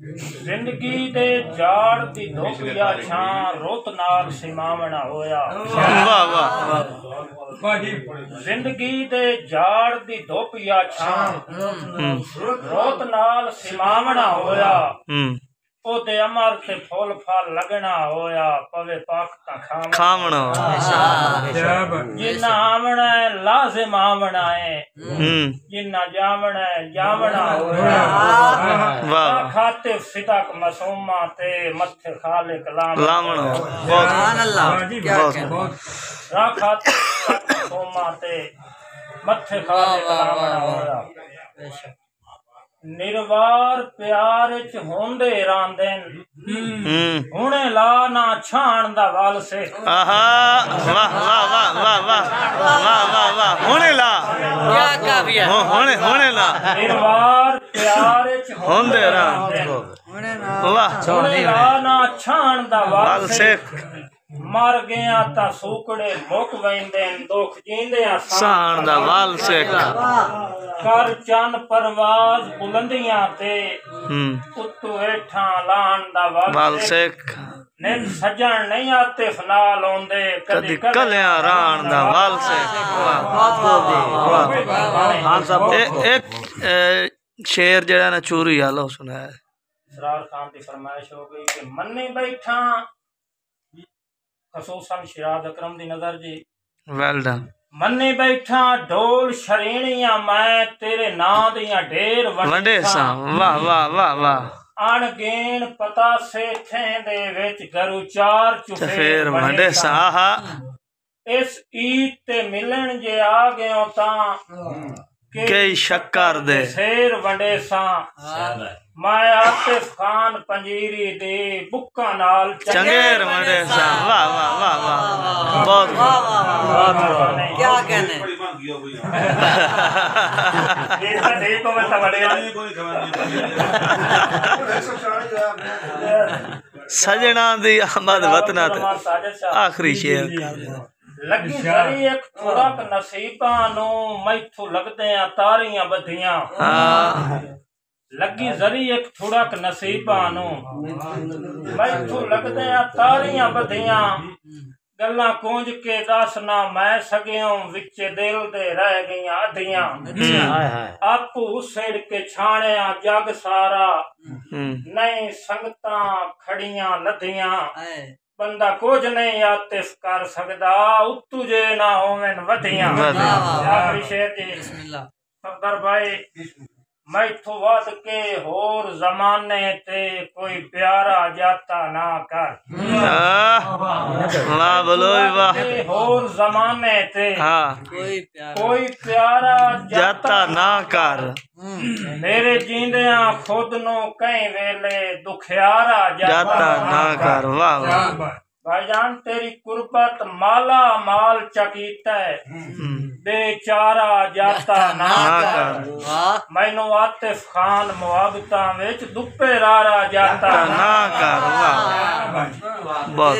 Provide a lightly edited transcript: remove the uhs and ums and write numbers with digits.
जिंदगी दे जाड़ दी धुप या छां रुत नाल सिमावना होया। वाह वाह। जिंदगी दे जाड़ दी धुप या छां रुत नाल सिमावना होया। ओते अमर ते फुल फल लगना होया पवे पाक ता खावना जिन्ना आवना है लाजिम आवना है जिन्ना जावना है जावना होया। खाते सिदक मसूमा ते मथे खालिक लामना खाते मसूमा ते मथे खालिक लामना होया। निर्वार प्यार च होंदे रांदेन हुणे ला ना छाण दा वल से। आहा वाह वाह वाह वाह वाह वाह वाह वाह। हुणे ला क्या काफिया हुणे ला निर्वार प्यार च होंदे रांदेन वाह हुणे ला ना छाण दा वल से। मर गया ता सूकड़े मुक वेंदे दुख जींदे साण दा वल से। कर चन परवाज बुलंदियां ते उत्तू हेठा लान दा वल से। नित सजन नहीं आते फनाल होंदे कदी कलियां रान दा वल से। एक शेर जेड़ा ना चूरी आलो सुनाया। सरार खान की फरमाइश हो गई कि मन्नी बैठा खसूसन शिराद अकरम दी नजर जी। Well done. मन्नी बैठा ढोल शरीणियां मैं तेरे नां दियां ढेर वंडे सा। वाह वाह वाह वाह। अणगेण पता से थे दे विच गरु चार चुफेर वंडे सा। इस ईद ते मिलन जे आ गयो तां कई शक्कर दे शेर वंडे सा। मैं आतिफ खान पंजीरी दे बुक्का नाल चंगेर वंडे सा। वाह वाह वाह वाह बहुत क्या कहने। सजना दी आमद वतना आखिरी शेर लगी जरी एक थोड़क नसीबा नू मैथू लगदे आ तारियां बधियां। लगी जरी एक थोड़क नसीबा नू मैथू लगदे आ तारियां बधियां। गल्ला कुंज के दसना मैं सगियों विच दिल दे रह गईयां अधियां। आपू सेड़ के छाणिया जग सारा नहीं संगतां खड़ियां लधियां। बंदा कुछ नहीं आतिफ कर सकदा उत्तू जे ना होवन वधियां। आखिरी शेर जी सफदर भाई मैथू वध के होर जमाने ते कोई प्यारा जाता ना कर। वाह बोलो वाह। होर जमाने ते कोई प्यारा जाता ना कर। मेरे जींदिया खुद नु कई वेले दुखियारा जाता ना कर। वाह वाह। भाईजान तेरी कुर्बत माला माल चकीता है बेचारा जाता ना कर। मैनू आतिफ खान मुहब्बतां विच दुप्पे रारा जाता ना कर। वाह बहुत।